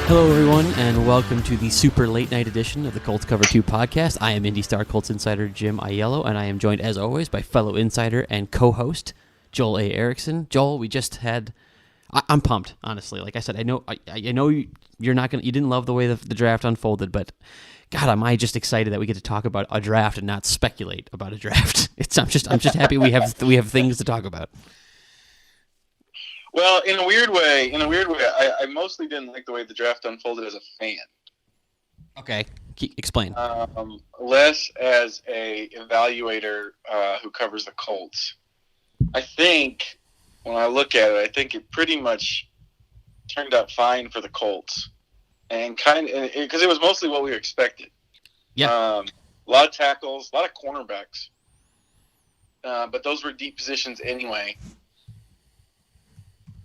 Hello, everyone, and welcome to the super late night edition of the Colts Cover 2 podcast. I am IndyStar Colts insider Jim Ayello, and I am joined, as always, by fellow insider and co-host Joel A. Erickson. Joel, we just had. I'm pumped, honestly. Like I said, I know you're not gonna. You didn't love the way the draft unfolded, but God, am I just excited that we get to talk about a draft and not speculate about a draft. I'm just happy we have things to talk about. Well, in a weird way, I mostly didn't like the way the draft unfolded as a fan. Okay, explain. Less as a evaluator who covers the Colts. I think when I look at it, I think it pretty much turned out fine for the Colts, and because it was mostly what we expected. Yeah, a lot of tackles, a lot of cornerbacks, but those were deep positions anyway.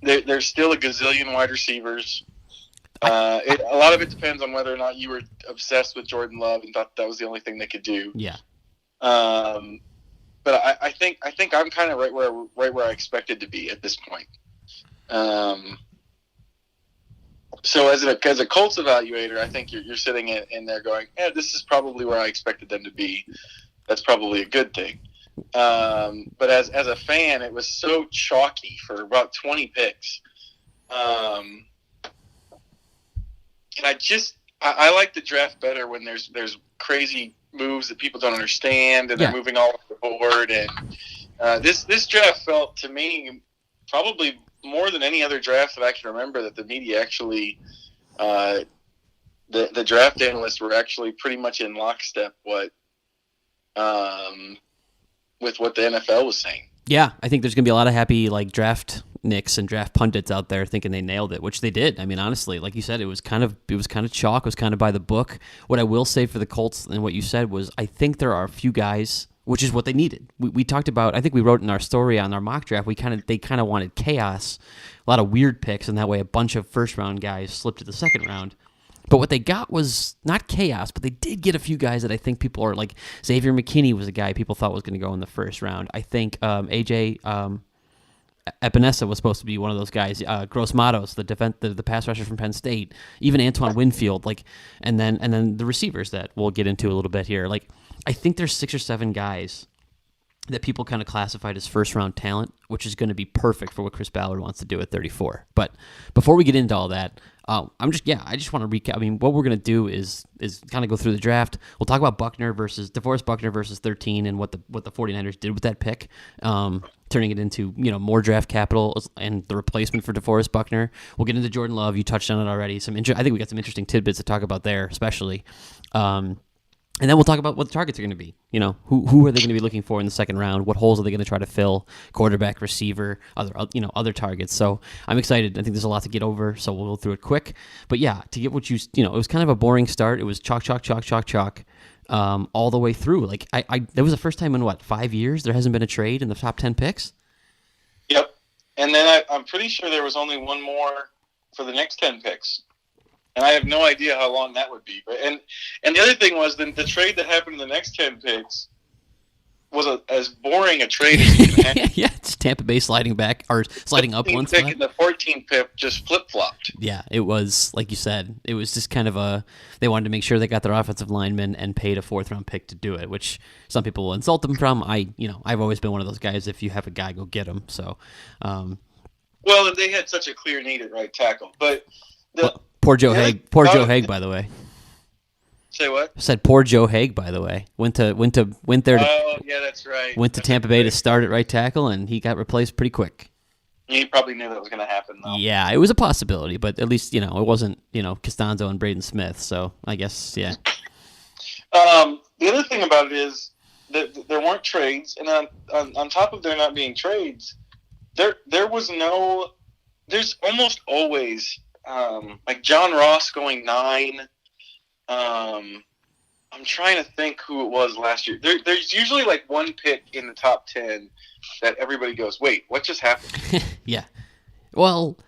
There's still a gazillion wide receivers. A lot of it depends on whether or not you were obsessed with Jordan Love and thought that was the only thing they could do. Yeah. But I think I'm kind of right where I expected to be at this point. So as a Colts evaluator, I think you're sitting in there going, yeah, this is probably where I expected them to be. That's probably a good thing. But as a fan, it was so chalky for about 20 picks. And I like the draft better when there's crazy moves that people don't understand and they're moving all over the board. And this draft felt to me probably more than any other draft that I can remember that the media actually, the draft analysts were actually pretty much in lockstep with what the NFL was saying. Yeah, I think there's going to be a lot of happy draft nicks and draft pundits out there thinking they nailed it, which they did. I mean, honestly, like you said, it was kind of chalk, it was kind of by the book. What I will say for the Colts and what you said was I think there are a few guys, which is what they needed. We talked about, I think we wrote in our story on our mock draft, they kind of wanted chaos, a lot of weird picks, and that way a bunch of first round guys slipped to the second round. But what they got was not chaos, but they did get a few guys that I think people are like. Xavier McKinney was a guy people thought was going to go in the first round. I think AJ Epinesa was supposed to be one of those guys. Gross Matos, the pass rusher from Penn State. Even Antoine Winfield, and then the receivers that we'll get into a little bit here. I think there's 6 or 7 guys that people kind of classified as first-round talent, which is going to be perfect for what Chris Ballard wants to do at 34. But before we get into all that, I just want to recap. I mean, what we're going to do is kind of go through the draft. We'll talk about DeForest Buckner versus 13 and what the 49ers did with that pick, turning it into more draft capital and the replacement for DeForest Buckner. We'll get into Jordan Love. You touched on it already. I think we got some interesting tidbits to talk about there, especially. And then we'll talk about what the targets are going to be. Who are they going to be looking for in the second round? What holes are they going to try to fill? Quarterback, receiver, other targets. So I'm excited. I think there's a lot to get over, so we'll go through it quick. But yeah, to get what it was kind of a boring start. It was chalk, all the way through. That was the first time in 5 years there hasn't been a trade in the top 10 picks. Yep, and then I'm pretty sure there was only one more for the next 10 picks. And I have no idea how long that would be. And the other thing was the trade that happened in the next 10 picks was as boring a trade as you can have. Yeah, it's Tampa Bay sliding back or sliding up one spot. The 14th pick just flip-flopped. Yeah, it was, like you said, it was just kind of they wanted to make sure they got their offensive lineman and paid a 4th-round pick to do it, which some people will insult them from. I've always been one of those guys, if you have a guy, go get him. So, well, they had such a clear need at right tackle. But poor Joe Haig. Joe Haig, by the way. Say what? I said poor Joe Haig, by the way. Went there. Oh, yeah, that's right. Went to Tampa Bay to start at right tackle, and he got replaced pretty quick. He probably knew that was going to happen, though. Yeah, it was a possibility, but at least it wasn't Costanzo and Braden Smith. So I guess yeah. The other thing about it is that there weren't trades, and on top of there not being trades, there was no. There's almost always. John Ross going 9. I'm trying to think who it was last year. There's usually one pick in the top 10 that everybody goes, wait, what just happened? Yeah. Well,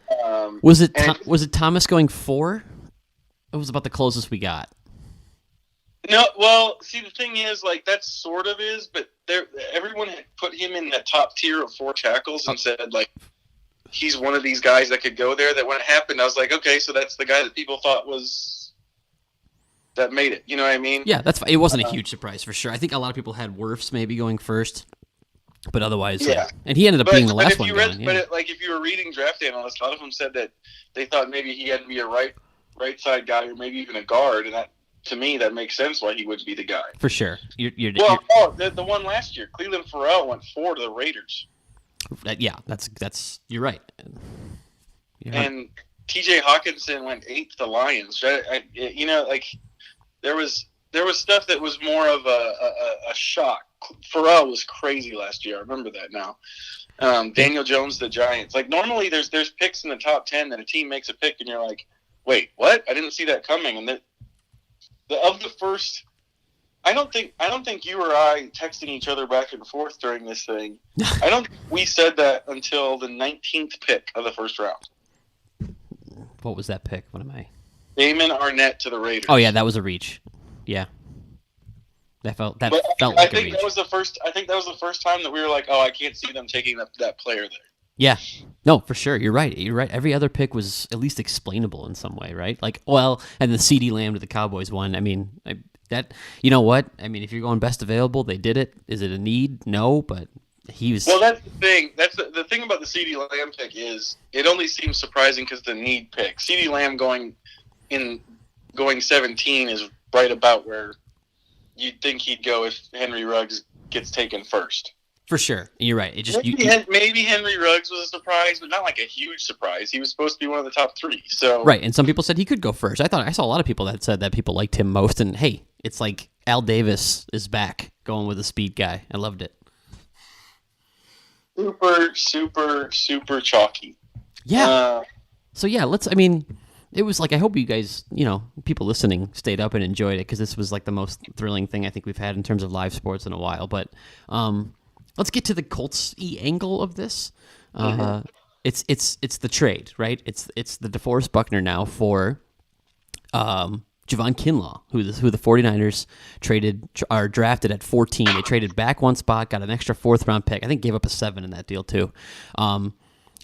was it Thomas going 4? It was about the closest we got. No, well, see, the thing is, that sort of is, but everyone had put him in that top tier of 4 tackles and said, he's one of these guys that could go there. That when it happened, I was like, okay, so that's the guy that people thought that made it. You know what I mean? Yeah, that's fine. It wasn't a huge surprise for sure. I think a lot of people had Wirfs maybe going first, but otherwise, yeah. And he ended up being the last one going. Yeah. But if you were reading draft analysts, a lot of them said that they thought maybe he had to be a right side guy or maybe even a guard, and that, to me, that makes sense why he would be the guy. For sure. The one last year, Cleveland Farrell went 4 to the Raiders. That's you're right. And T.J. Hawkinson went 8 to the Lions. There was stuff that was more of a shock. Farrell was crazy last year. I remember that now. Daniel Jones, the Giants. Like, normally there's picks in the top 10 that a team makes a pick and you're like, wait, what? I didn't see that coming. And of the first, I don't think you or I texting each other back and forth during this thing. I don't think we said that until the 19th pick of the first round. What was that pick? What am I? Damon Arnett to the Raiders. Oh yeah, that was a reach. Yeah. That felt like a reach. I think that was the first time that we were like, oh, I can't see them taking that player there. Yeah. No, for sure. You're right. Every other pick was at least explainable in some way, right? Like, well, and the CeeDee Lamb to the Cowboys one. I mean, you know what? I mean, if you're going best available, they did it. Is it a need? No, but he was. Well, that's the thing. That's the thing about the CeeDee Lamb pick is it only seems surprising because the need pick. CeeDee Lamb going 17 is right about where you'd think he'd go if Henry Ruggs gets taken first. For sure. You're right. It just maybe Henry Ruggs was a surprise, but not like a huge surprise. He was supposed to be one of the top 3. So right, and some people said he could go first. I saw a lot of people that said that people liked him most, and hey, it's like Al Davis is back going with a speed guy. I loved it. Super, super, super chalky. Yeah. It was like, I hope you guys, people listening stayed up and enjoyed it because this was like the most thrilling thing I think we've had in terms of live sports in a while. But let's get to the Colts-y angle of this. It's the trade, right? It's the DeForest Buckner now for Javon Kinlaw, who the 49ers drafted at 14. They traded back one spot, got an extra 4th round pick. I think gave up a 7 in that deal too.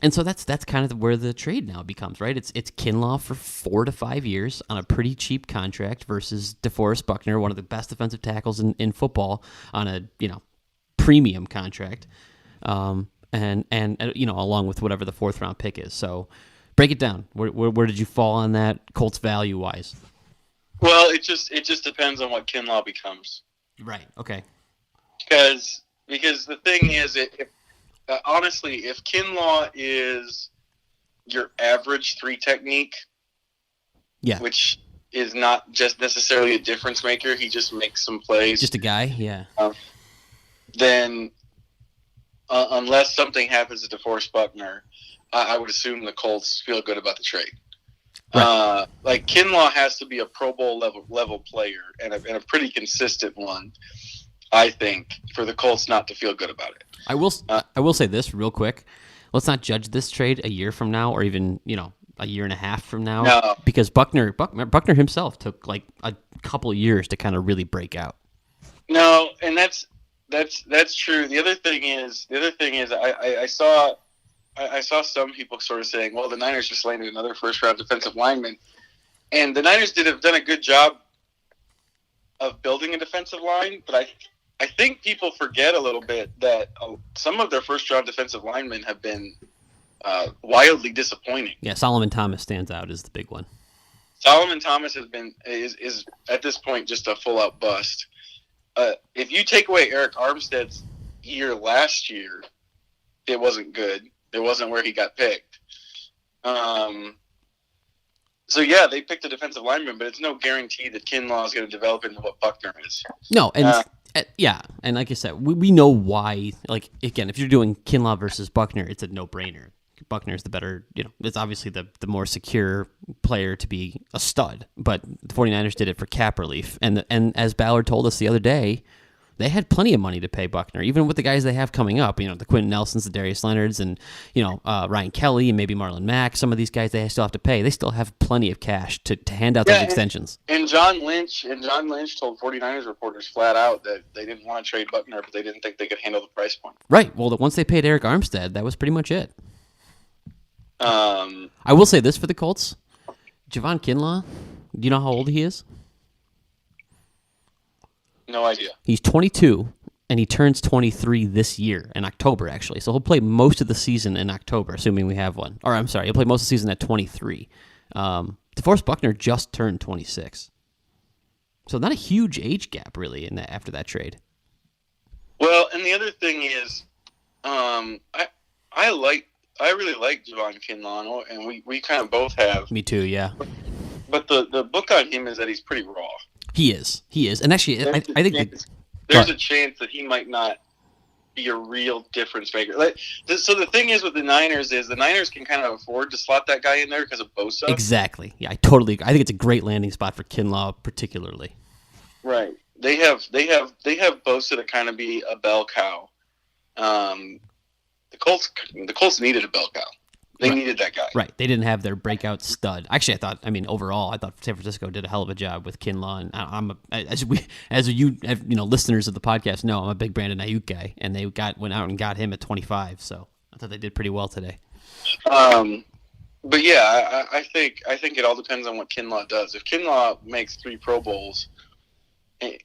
And so that's kind of where the trade now becomes, right? It's Kinlaw for 4 to 5 years on a pretty cheap contract versus DeForest Buckner, one of the best defensive tackles in football, on a premium contract, and along with whatever the 4th round pick is. So break it down. Where did you fall on that, Colts value wise? Well, it just depends on what Kinlaw becomes. Right. Okay. Because the thing is, honestly, if Kinlaw is your average 3 technique, which is not just necessarily a difference maker, he just makes some plays. Just a guy, yeah. Then, unless something happens to DeForest Buckner, I would assume the Colts feel good about the trade. Right. Like Kinlaw has to be a Pro Bowl level player and a pretty consistent one, I think, for the Colts not to feel good about it. I will say this real quick. Let's not judge this trade a year from now or even, a year and a half from now. No. Because Buckner himself took like a couple of years to kind of really break out. No, and that's true. The other thing is I saw some people sort of saying, well, the Niners just landed another 1st round defensive lineman. And the Niners have done a good job of building a defensive line, but I think people forget a little bit that some of their 1st round defensive linemen have been wildly disappointing. Yeah, Solomon Thomas stands out as the big one. Solomon Thomas is at this point just a full out bust. If you take away Eric Armstead's year last year, it wasn't good. It wasn't where he got picked. So yeah, they picked a defensive lineman, but it's no guarantee that Kinlaw is going to develop into what Buckner is. No, and and like I said, we know why. Like, again, if you're doing Kinlaw versus Buckner, it's a no-brainer. Buckner's the better, it's obviously the more secure player to be a stud, but the 49ers did it for cap relief. And as Ballard told us the other day, they had plenty of money to pay Buckner, even with the guys they have coming up, the Quentin Nelsons, the Darius Leonards, and, Ryan Kelly and maybe Marlon Mack. Some of these guys they still have to pay. They still have plenty of cash to hand out those extensions. And John Lynch told 49ers reporters flat out that they didn't want to trade Buckner, but they didn't think they could handle the price point. Right. Well, once they paid Eric Armstead, that was pretty much it. I will say this for the Colts. Javon Kinlaw, do you know how old he is? No idea. He's 22, and he turns 23 this year, in October, actually. So he'll play most of the season in October, assuming we have one. Or, I'm sorry, he'll play most of the season at 23. DeForest Buckner just turned 26. So not a huge age gap, really, after that trade. Well, and the other thing is, I really like Javon Kinlaw, and we kind of both have. Me too, yeah. But the book on him is that he's pretty raw. He is, and actually, I think there's a chance that he might not be a real difference maker. So the thing is with the Niners is the Niners can kind of afford to slot that guy in there because of Bosa. Exactly. Yeah, I totally agree. I think it's a great landing spot for Kinlaw, particularly. Right. They have Bosa to kind of be a bell cow. The Colts needed a bell cow. They needed that guy. Right. They didn't have their breakout stud. Actually, overall, I thought San Francisco did a hell of a job with Kinlaw. And listeners of the podcast know, I'm a big Brandon Ayuk guy, and they went out and got him at 25. So I thought they did pretty well today. But yeah, I think it all depends on what Kinlaw does. If Kinlaw makes 3 Pro Bowls,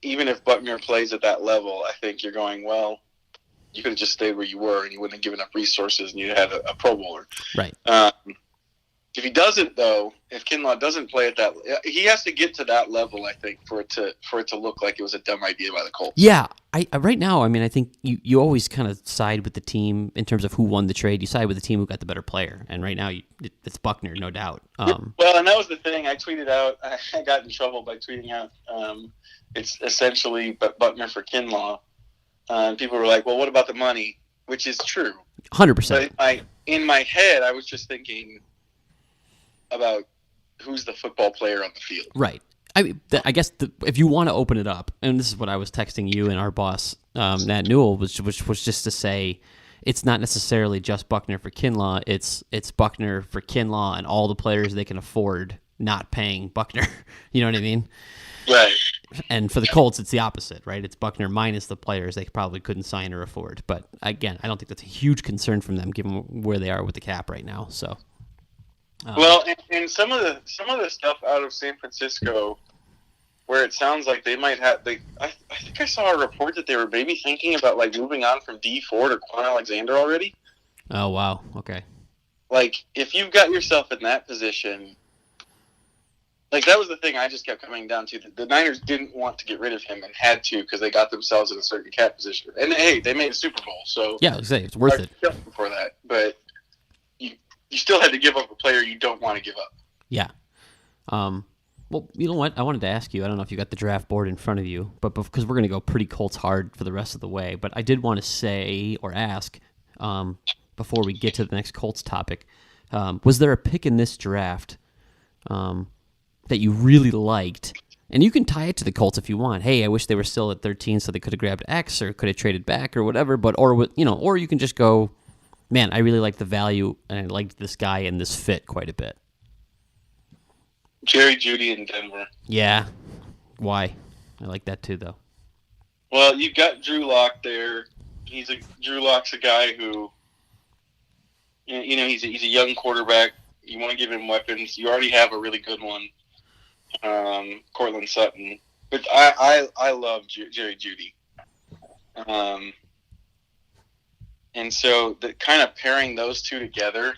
even if Buckner plays at that level, I think you're going, well, you could have just stayed where you were and you wouldn't have given up resources and you'd have had a Pro Bowler. Right. If he doesn't, though, if Kinlaw doesn't play at that, he has to get to that level, I think, for it to look like it was a dumb idea by the Colts. Yeah. Right now, I think you always kind of side with the team in terms of who won the trade. You side with the team who got the better player. And right now, it's Buckner, no doubt. Well, and that was the thing. I tweeted out, I got in trouble by tweeting out, it's essentially Buckner for Kinlaw. And people were like, well, what about the money? Which is true. 100%. But in my head, I was just thinking about who's the football player on the field. Right. I guess if you want to open it up, and this is what I was texting you and our boss, Nat Newell, which was just to say it's not necessarily just Buckner for Kinlaw. It's Buckner for Kinlaw and all the players they can afford not paying Buckner. You know what I mean? Right. And for the Colts, it's the opposite, right? It's Buckner minus the players they probably couldn't sign or afford. But again, I don't think that's a huge concern from them, given where they are with the cap right now. So, well, and some of the stuff out of San Francisco, where it sounds like they might have, I think I saw a report that they were maybe thinking about moving on from D Ford or Quan Alexander already. Oh wow, okay. If you've got yourself in that position. That was the thing I just kept coming down to. The Niners didn't want to get rid of him and had to because they got themselves in a certain cap position. And, hey, they made a Super Bowl. So yeah, it's worth it. Before that. But you still had to give up a player you don't want to give up. Yeah. Well, you know what? I wanted to ask you. I don't know if you got the draft board in front of you, but because we're going to go pretty Colts hard for the rest of the way. But I did want to say or ask before we get to the next Colts topic, was there a pick in this draft that you really liked? And you can tie it to the Colts if you want. Hey, I wish they were still at 13 so they could have grabbed X or could have traded back or whatever. But or you can just go, man, I really like the value and I liked this guy and this fit quite a bit. Jerry Jeudy in Denver. Yeah. Why? I like that too, though. Well, you've got Drew Locke there. Drew Locke's a guy who, he's a young quarterback. You want to give him weapons. You already have a really good one. Cortland Sutton, but I love Jerry Jeudy, and so the kind of pairing those two together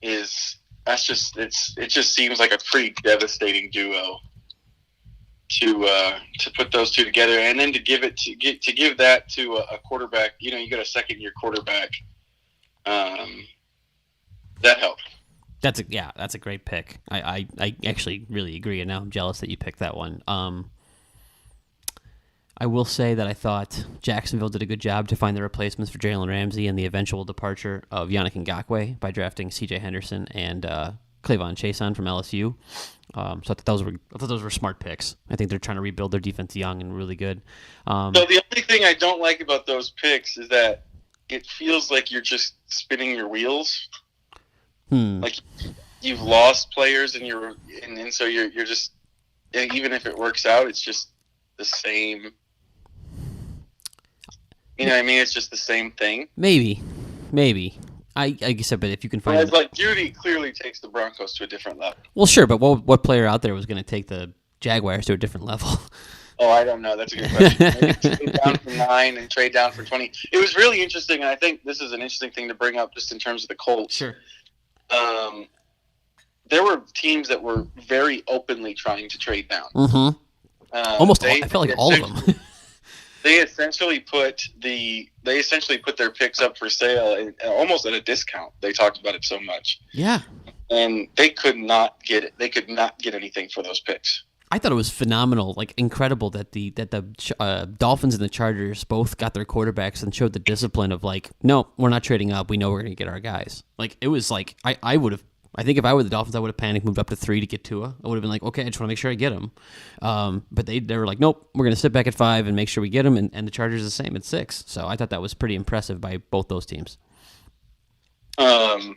it just seems like a pretty devastating duo to put those two together, and then to give that to a quarterback. You got a second-year quarterback. That helped. That's a great pick. I actually really agree, and now I'm jealous that you picked that one. I will say that I thought Jacksonville did a good job to find the replacements for Jalen Ramsey and the eventual departure of Yannick Ngakoue by drafting C.J. Henderson and Clavon Chason from LSU. So I thought those were smart picks. I think they're trying to rebuild their defense young and really good. So the only thing I don't like about those picks is that it feels like you're just spinning your wheels. Like you've lost players and so you're just, even if it works out, it's just the same. You know what I mean? It's just the same thing. Maybe. like you said, but if you can find, Whereas like Judy clearly takes the Broncos to a different level. well, sure, but what player out there was going to take the Jaguars to a different level? Oh, I don't know. That's a good question. Maybe trade down from 9 and trade down for 20. It was really interesting, and I think this is an interesting thing to bring up just in terms of the Colts. Sure. There were teams that were very openly trying to trade down. Mm-hmm. I felt like all of them. They essentially put their picks up for sale and almost at a discount. They talked about it so much. Yeah. And they could not get it. They could not get anything for those picks. I thought it was phenomenal, like incredible that the Dolphins and the Chargers both got their quarterbacks and showed the discipline of like, no, we're not trading up. We know we're going to get our guys. Like it was like I think if I were the Dolphins, I would have panicked, moved up to 3 to get Tua. I would have been like, okay, I just want to make sure I get him. But they were like, nope, we're going to sit back at 5 and make sure we get him. And the Chargers the same at 6. So I thought that was pretty impressive by both those teams. So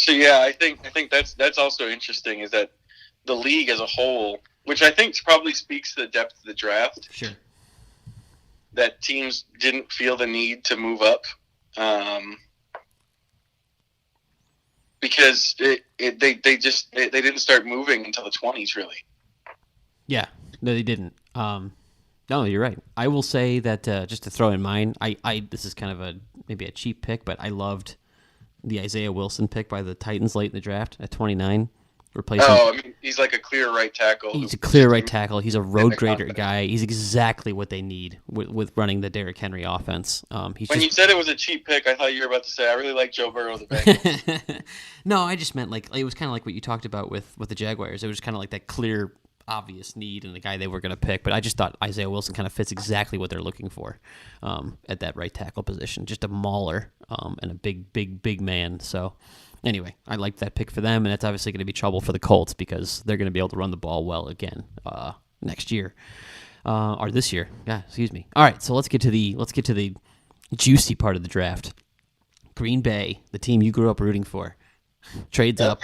yeah, I think that's also interesting is that the league as a whole, which I think probably speaks to the depth of the draft. Sure. That teams didn't feel the need to move up. Because they didn't start moving until the 20s, really. Yeah, no, they didn't. No, you're right. I will say that just to throw in mine, I this is kind of maybe a cheap pick, but I loved the Isaiah Wilson pick by the Titans late in the draft at 29. I mean, he's like a clear right tackle. He's a clear right tackle. He's a road grader guy. He's exactly what they need with running the Derrick Henry offense. You said it was a cheap pick, I thought you were about to say, I really like Joe Burrow, the Bengals. No, I just meant like it was kind of like what you talked about with the Jaguars. It was kind of like that clear, obvious need and the guy they were going to pick. But I just thought Isaiah Wilson kind of fits exactly what they're looking for at that right tackle position. Just a mauler and a big man. So anyway, I liked that pick for them, and it's obviously going to be trouble for the Colts because they're going to be able to run the ball well again next year or this year. Yeah, excuse me. All right, so let's get to the juicy part of the draft. Green Bay, the team you grew up rooting for, trades up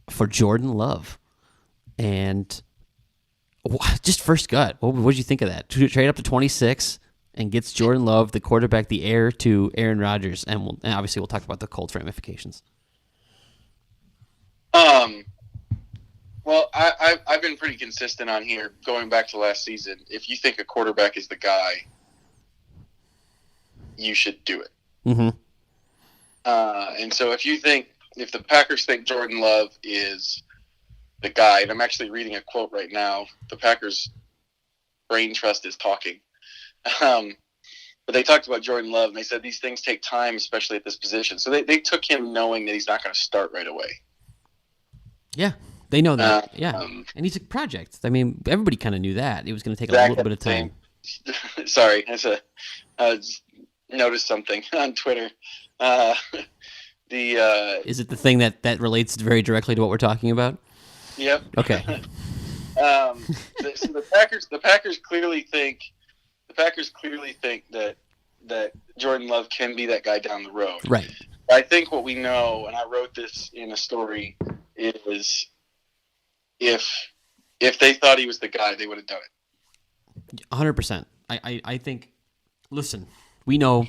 for Jordan Love, and just first gut, what did you think of that? Trade up to 26 and gets Jordan Love, the quarterback, the heir to Aaron Rodgers, and obviously we'll talk about the Colts ramifications. Well, I've been pretty consistent on here going back to last season. If you think a quarterback is the guy, you should do it. Mm-hmm. And so if the Packers think Jordan Love is the guy, and I'm actually reading a quote right now, the Packers brain trust is talking. But they talked about Jordan Love, and they said these things take time, especially at this position. So they took him knowing that he's not going to start right away. Yeah, they know that. And he's a project. I mean, everybody kind of knew that. It was going to take a little bit of time. Sorry, I just noticed something on Twitter. Is it the thing that relates very directly to what we're talking about? Yep. Okay. So the Packers clearly think that Jordan Love can be that guy down the road. Right. I think what we know, and I wrote this in a story, is if they thought he was the guy, they would have done it. 100%. I think. Listen, we know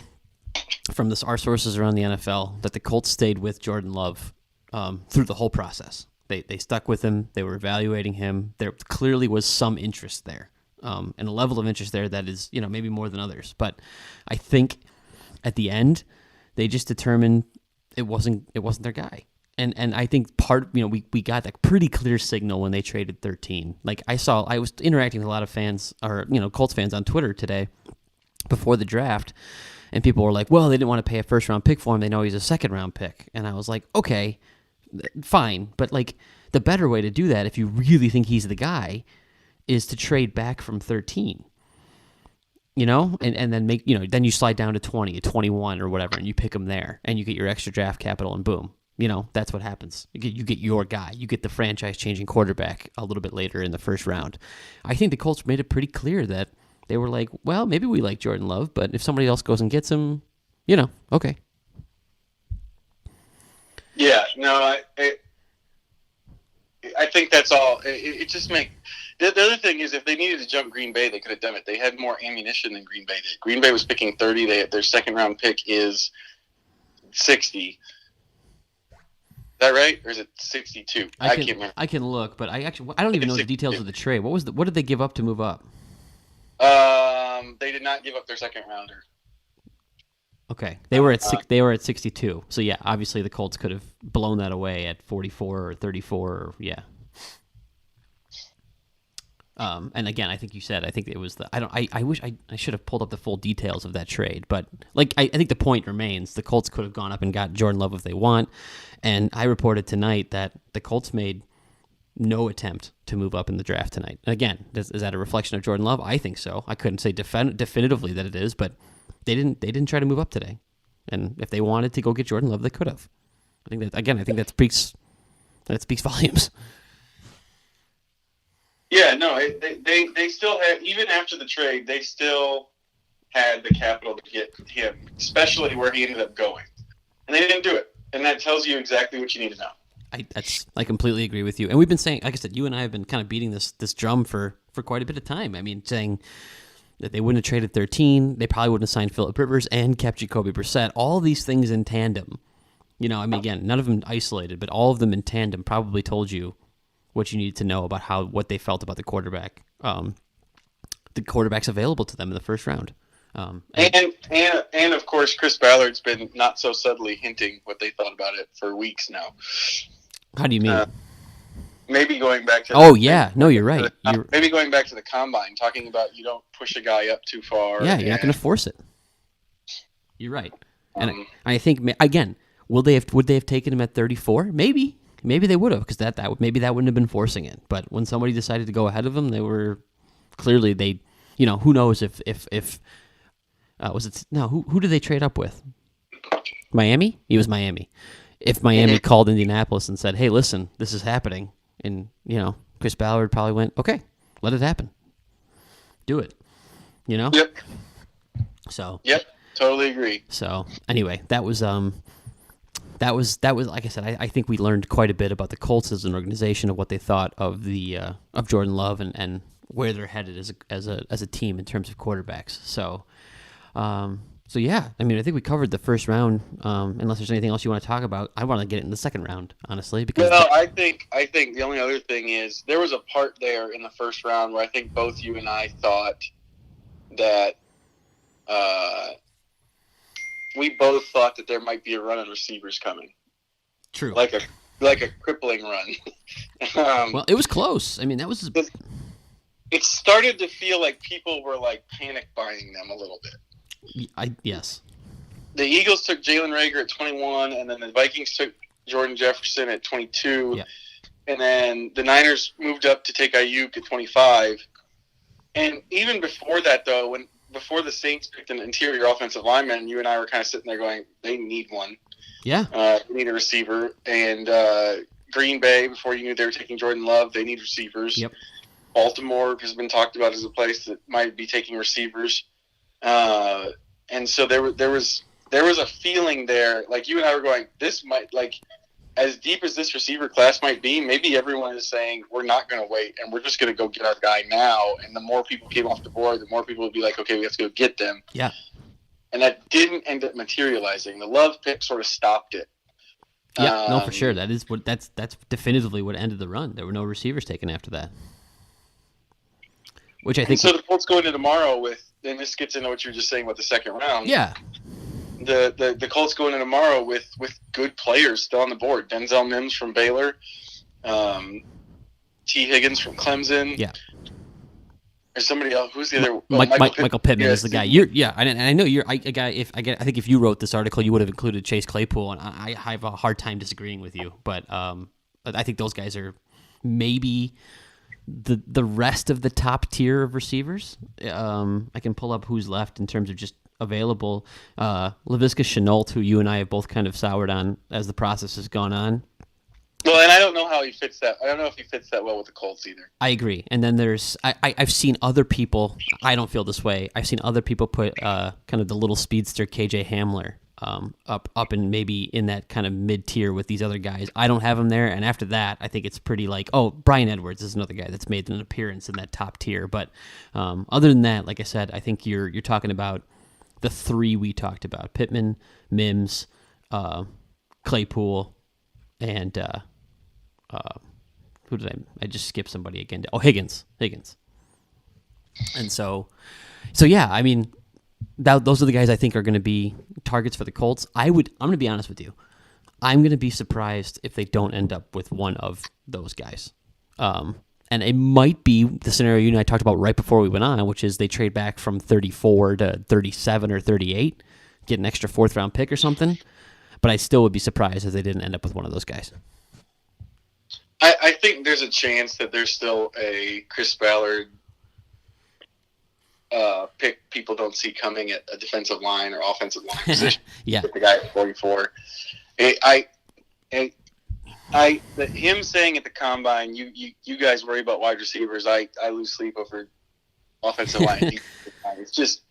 from our sources around the NFL that the Colts stayed with Jordan Love through the whole process. They stuck with him. They were evaluating him. There clearly was some interest there, and a level of interest there that is, maybe more than others. But I think at the end, they just determined it wasn't their guy. And I think we got that pretty clear signal when they traded 13. Like I was interacting with a lot of fans or Colts fans on Twitter today before the draft, and people were like, "Well, they didn't want to pay a first round pick for him. They know he's a second round pick." And I was like, "Okay, fine, but like the better way to do that, if you really think he's the guy, is to trade back from 13." And then then you slide down to 20, to 21 or whatever, and you pick him there, and you get your extra draft capital, and boom. That's what happens. You get your guy. You get the franchise-changing quarterback a little bit later in the first round. I think the Colts made it pretty clear that they were like, well, maybe we like Jordan Love, but if somebody else goes and gets him, okay. Yeah, no, I think that's all. It just makes... The other thing is, if they needed to jump Green Bay, they could have done it. They had more ammunition than Green Bay did. Green Bay was picking 30. Their second-round pick is 60. Is that right, or is it 62? I can't remember. I can look, but I don't even know the details of the trade. What did they give up to move up? They did not give up their second rounder. Okay, they were at 62. So yeah, obviously the Colts could have blown that away at 44 or 34. Or, yeah. And again, I think it was I wish I should have pulled up the full details of that trade, but like I think the point remains the Colts could have gone up and got Jordan Love if they want, and I reported tonight that the Colts made no attempt to move up in the draft tonight. And again, is that a reflection of Jordan Love? I think so. I couldn't say definitively that it is, but they didn't try to move up today, and if they wanted to go get Jordan Love, they could have. I think that speaks volumes. Yeah, no, they still had, even after the trade, they still had the capital to get him, especially where he ended up going. And they didn't do it. And that tells you exactly what you need to know. I completely agree with you. And we've been saying, like I said, you and I have been kind of beating this drum for quite a bit of time. I mean, saying that they wouldn't have traded 13, they probably wouldn't have signed Phillip Rivers and kept Jacoby Brissett. All these things in tandem. You know, I mean, again, none of them isolated, but all of them in tandem probably told you what you needed to know about what they felt about the quarterback, the quarterbacks available to them in the first round. And of course, Chris Ballard's been not so subtly hinting what they thought about it for weeks now. How do you mean? Maybe going back to you're right. Maybe going back to the combine, talking about you don't push a guy up too far. Yeah, you're not going to force it. You're right. And I think again, would they have taken him at 34? Maybe they would have, because maybe that wouldn't have been forcing it. But when somebody decided to go ahead of them, they were clearly who knows if who did they trade up with? Miami? It was Miami. If Miami called Indianapolis and said, "Hey, listen, this is happening," and Chris Ballard probably went, "Okay, let it happen, do it," Yep. So. Yep. Totally agree. So anyway, that was like I said. I think we learned quite a bit about the Colts as an organization, of what they thought of of Jordan Love and where they're headed as a team in terms of quarterbacks. So yeah, I mean, I think we covered the first round. Unless there's anything else you want to talk about, I want to get it in the second round, honestly. Because I think the only other thing is there was a part there in the first round where I think both you and I thought that. We both thought that there might be a run on receivers coming. True. Like a crippling run. Well, it was close. I mean, that was... It started to feel like people were like panic buying them a little bit. Yes. The Eagles took Jalen Reagor at 21, and then the Vikings took Jordan Jefferson at 22. Yeah. And then the Niners moved up to take Ayuk at 25. And even before that, though, before the Saints picked an interior offensive lineman, you and I were kind of sitting there going, they need one. Yeah. They need a receiver. And Green Bay, before you knew they were taking Jordan Love, they need receivers. Yep. Baltimore has been talked about as a place that might be taking receivers. And so there was a feeling there, like you and I were going, this might, like, as deep as this receiver class might be, maybe everyone is saying we're not going to wait and we're just going to go get our guy now. And the more people came off the board, the more people would be like, okay, we have to go get them. Yeah. And that didn't end up materializing. The Love pick sort of stopped it. Yeah, no, for sure. That's definitively what ended the run. There were no receivers taken after that. Which I think. So the Colts go into tomorrow with, and this gets into what you were just saying about the second round. Yeah. The Colts go into tomorrow with good players still on the board. Denzel Mims from Baylor, T. Higgins from Clemson. Yeah. There's somebody else. Who's the other? Michael Pittman is the guy. I know you're a guy. I think if you wrote this article, you would have included Chase Claypool, and I have a hard time disagreeing with you. But I think those guys are maybe the rest of the top tier of receivers. I can pull up who's left in terms of just available. Laviska Shenault, who you and I have both kind of soured on as the process has gone on. Well, and I don't know how he fits that. I don't know if he fits that well with the Colts either. I agree. And then there's I've seen other people. I don't feel this way. I've seen other people put kind of the little speedster KJ Hamler up and maybe in that kind of mid tier with these other guys. I don't have him there. And after that, I think it's pretty like, Brian Edwards is another guy that's made an appearance in that top tier. But other than that, like I said, I think you're talking about the three we talked about: Pittman, Mims, Claypool, and who did I just skipped somebody again? Oh, Higgins. And so yeah, I mean, those are the guys I think are going to be targets for the Colts. I'm going to be honest with you. I'm going to be surprised if they don't end up with one of those guys. And it might be the scenario you and I talked about right before we went on, which is they trade back from 34 to 37 or 38, get an extra 4th-round pick or something. But I still would be surprised if they didn't end up with one of those guys. I think there's a chance that there's still a Chris Ballard pick people don't see coming at a defensive line or offensive line position. Yeah. With the guy at 44. Him saying at the combine, you guys worry about wide receivers. I lose sleep over offensive line. It's just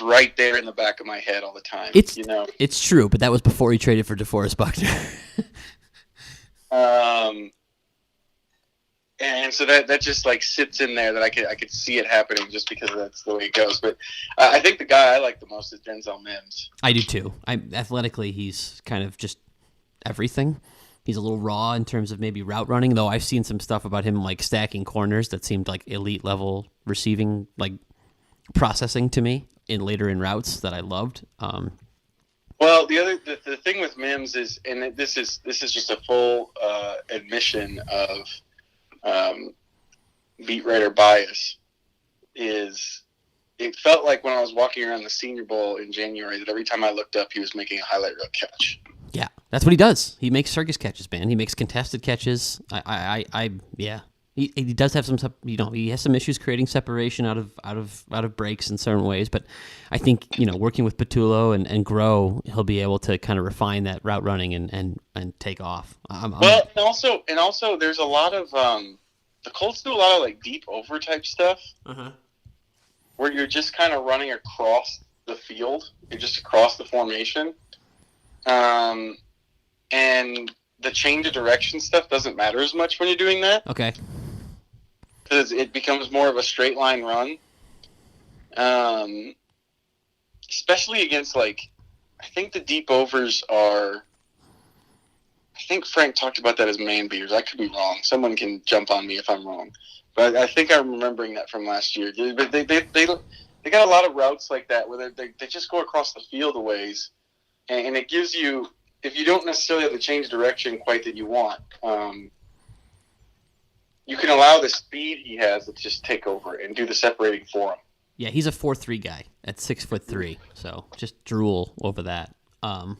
right there in the back of my head all the time. It's true, but that was before he traded for DeForest Buckner. And so that just like sits in there that I could see it happening just because that's the way it goes. But I think the guy I like the most is Denzel Mims. I do too. Athletically, he's kind of just everything. He's a little raw in terms of maybe route running, though I've seen some stuff about him like stacking corners that seemed like elite level receiving, like processing to me later in routes that I loved. Well, the thing with Mims is, and this is just a full admission of beat writer bias, is it felt like when I was walking around the Senior Bowl in January that every time I looked up, he was making a highlight reel catch. Yeah, that's what he does. He makes circus catches, man. He makes contested catches. Yeah. He does have some, he has some issues creating separation out of breaks in certain ways, but I think, working with Patullo and Grow, he'll be able to kind of refine that route running and take off. And also there's a lot of the Colts do a lot of like deep over type stuff, where you're just kind of running across the field, you're just across the formation, and the change of direction stuff doesn't matter as much when you're doing that. Okay. Because it becomes more of a straight line run. Especially against, I think the deep overs are, I think Frank talked about that as man beaters. I could be wrong. Someone can jump on me if I'm wrong. But I think I'm remembering that from last year. But they got a lot of routes like that where they just go across the field a ways. And it gives you, if you don't necessarily have the change direction quite that you want, you can allow the speed he has to just take over and do the separating for him. Yeah, he's a 4'3" guy at 6'3", so just drool over that. But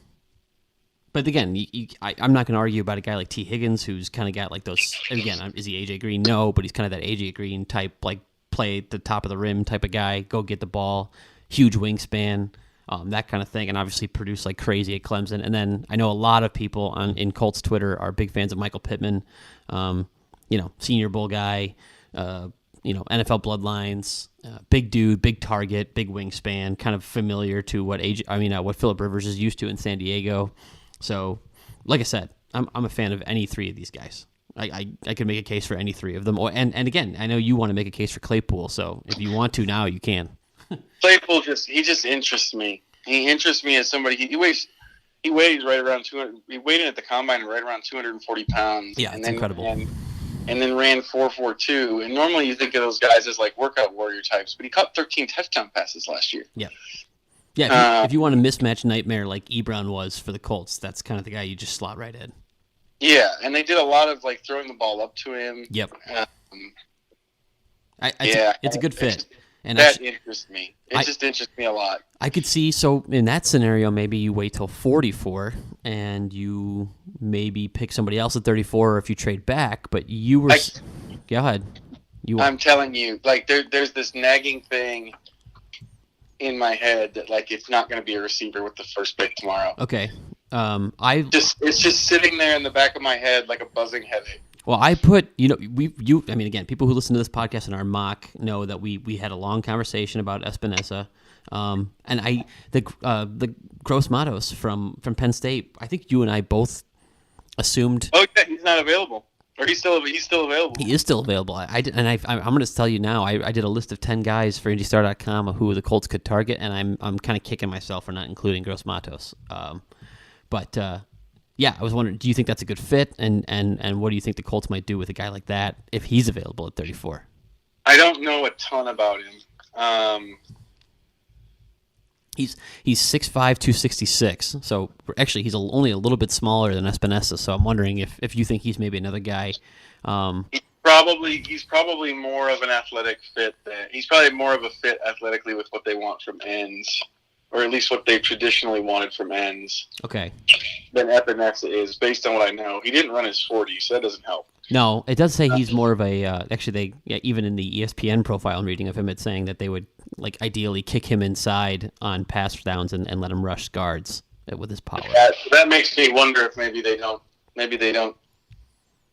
again, I'm not going to argue about a guy like T. Higgins, who's kind of got like those. Again, is he A.J. Green? No, but he's kind of that A.J. Green type, like play at the top of the rim type of guy. Go get the ball, huge wingspan, that kind of thing, and obviously produce like crazy at Clemson. And then I know a lot of people in Colts Twitter are big fans of Michael Pittman. Senior Bowl guy, NFL bloodlines, big dude, big target, big wingspan, kind of familiar to what Phillip Rivers is used to in San Diego. So, like I said, I'm a fan of any three of these guys. I could make a case for any three of them. And again, I know you want to make a case for Claypool, so if you want to now, you can. Claypool just interests me. He interests me as somebody. He weighs right around 200. He weighed in at the combine right around 240 pounds. Yeah, it's incredible. And then ran 4.42. And normally you think of those guys as like workout warrior types, but he caught 13 touchdown passes last year. Yeah. Yeah, if you want a mismatch nightmare like Ebron was for the Colts, that's kind of the guy you just slot right in. Yeah, and they did a lot of like throwing the ball up to him. Yep. It's a good fit. And that interests me. It just interests me a lot. I could see, so in that scenario, maybe you wait till 44 and you maybe pick somebody else at 34 if you trade back, but you were... Go ahead. I'm telling you, like there's this nagging thing in my head that like it's not going to be a receiver with the first pick tomorrow. Okay. It's just sitting there in the back of my head like a buzzing headache. Well, I put, again, people who listen to this podcast in our mock know that we had a long conversation about Espinosa, and the Gross Matos from Penn State. I think you and I both assumed. Oh yeah, he's not available, or he's still available. He is still available. I'm going to tell you now. I did a list of 10 guys for IndyStar.com of who the Colts could target, and I'm kind of kicking myself for not including Gross Matos. But yeah, I was wondering, do you think that's a good fit? And what do you think the Colts might do with a guy like that if he's available at 34? I don't know a ton about him. He's 6'5", 266. So actually, he's only a little bit smaller than Espinosa. So I'm wondering if you think he's maybe another guy. He's probably more of an athletic fit. He's probably more of a fit athletically with what they want from ends, or at least what they traditionally wanted from ends. Okay. Than Epinesa is, based on what I know. He didn't run his 40, so that doesn't help. No, it does say he's more of a. Even in the ESPN profile I'm reading of him, it's saying that they would ideally kick him inside on pass downs and let him rush guards with his power. That makes me wonder if maybe they don't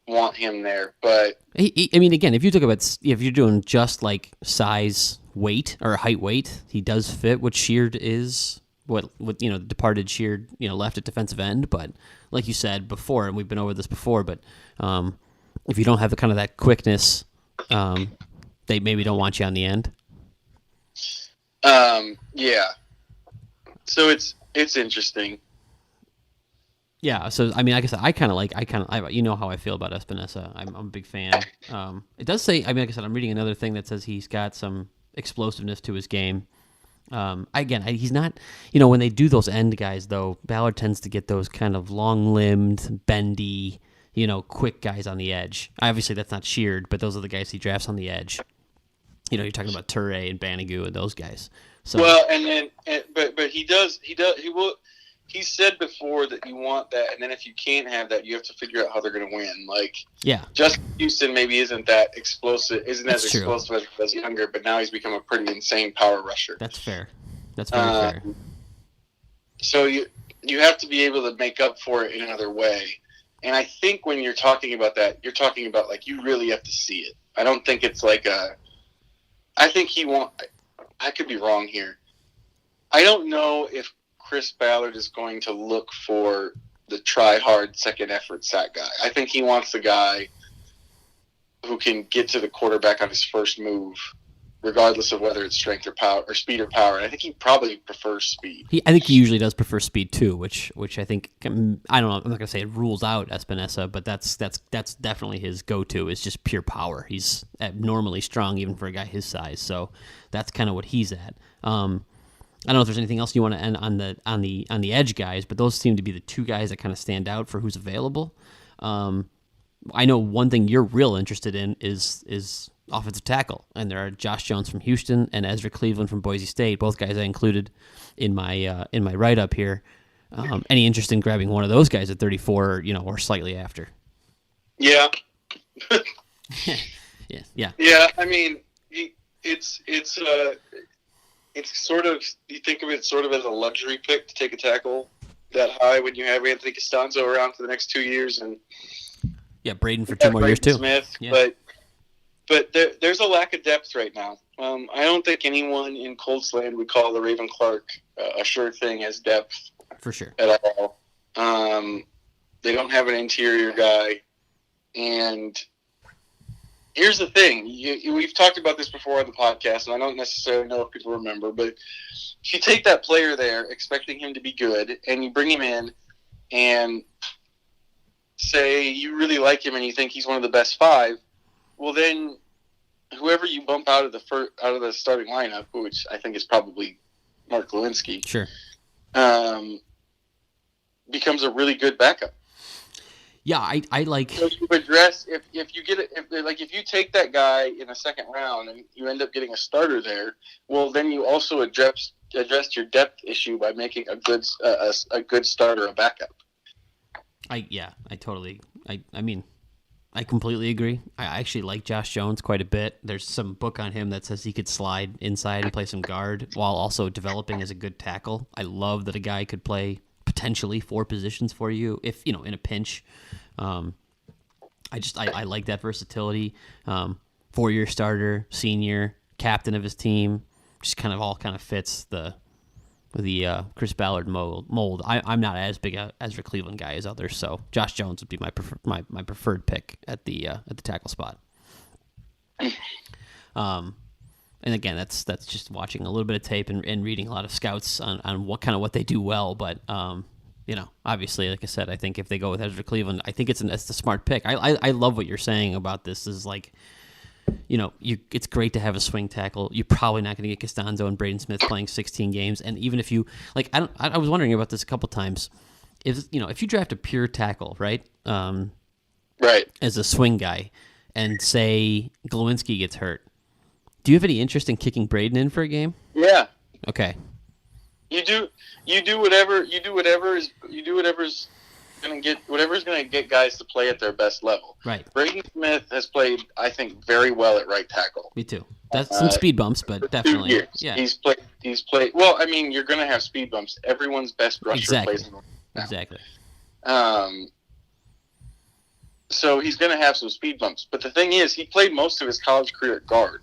want him there. But I mean, again, if you're doing just like size, weight, or height, weight, he does fit what Sheard is. What departed Sheard left at defensive end. But like you said before, and we've been over this before, but if you don't have the kind of that quickness, they maybe don't want you on the end. Yeah. So it's interesting. Yeah. So I mean, like I said, you know how I feel about Espinosa. I'm a big fan. It does say, I mean, like I said, I'm reading another thing that says he's got some explosiveness to his game. He's not, when they do those end guys though, Ballard tends to get those kind of long-limbed, bendy, quick guys on the edge. Obviously that's not Sheard, but those are the guys he drafts on the edge. You're talking about Toure and Banigou and those guys. So, well, but he said before that you want that, and then if you can't have that, you have to figure out how they're going to win. Justin Houston maybe isn't as explosive as he was younger, but now he's become a pretty insane power rusher. That's fair. That's very fair. So you have to be able to make up for it in another way. And I think when you're talking about that, you're talking about you really have to see it. I don't think it's I think I could be wrong here. I don't know if Chris Ballard is going to look for the try-hard second-effort sack guy. I think he wants the guy who can get to the quarterback on his first move, regardless of whether it's strength or power or speed or power. And I think he probably prefers speed. I think he usually does prefer speed too, which I think, I don't know. I'm not gonna say it rules out Espinosa, but that's definitely his go-to is just pure power. He's abnormally strong even for a guy his size, so that's kind of what he's at. I don't know if there's anything else you want to end on the edge guys, but those seem to be the two guys that kind of stand out for who's available. I know one thing you're real interested in is offensive tackle, and there are Josh Jones from Houston and Ezra Cleveland from Boise State, both guys I included in my write-up here. Any interest in grabbing one of those guys at 34, or slightly after? Yeah. Yeah. Yeah, I mean, it's sort of, you think of it sort of as a luxury pick to take a tackle that high when you have Anthony Costanzo around for the next 2 years, and Braden for 2 more years too. Smith, yeah. But there's a lack of depth right now. I don't think anyone in Colts land would call the Raven Clark a sure thing as depth for sure at all. They don't have an interior guy, and here's the thing. We've talked about this before on the podcast, and I don't necessarily know if people remember, but if you take that player there expecting him to be good, and you bring him in and say you really like him and you think he's one of the best 5, well then whoever you bump out of the starting lineup, which I think is probably Mark Lewinsky, sure, becomes a really good backup. Yeah, I like. So to address if you take that guy in the second round and you end up getting a starter there, well then you also address your depth issue by making a good starter a backup. I completely agree. I actually like Josh Jones quite a bit. There's some book on him that says he could slide inside and play some guard while also developing as a good tackle. I love that a guy could play potentially 4 positions for you if in a pinch. I like that versatility. 4-year starter, senior, captain of his team, just kind of fits the Chris Ballard mold. I'm not as big a Ezra Cleveland guy as others, so Josh Jones would be my preferred pick at the tackle spot. And again, that's just watching a little bit of tape and reading a lot of scouts on what they do well. But obviously, like I said, I think if they go with Ezra Cleveland, I think it's the smart pick. I love what you're saying about this. Is like, it's great to have a swing tackle. You're probably not going to get Costanzo and Braden Smith playing 16 games, and even if you like, I was wondering about this a couple times. If you draft a pure tackle, right, right, as a swing guy, and say Glowinski gets hurt, do you have any interest in kicking Braden in for a game? Yeah. Okay. You do whatever's gonna get guys to play at their best level. Right. Braden Smith has played, I think, very well at right tackle. Me too. That's some speed bumps, but definitely. 2 years. Yeah. He's played well, I mean, you're gonna have speed bumps. Everyone's best rusher plays in the now. Exactly. So he's gonna have some speed bumps. But the thing is, he played most of his college career at guard.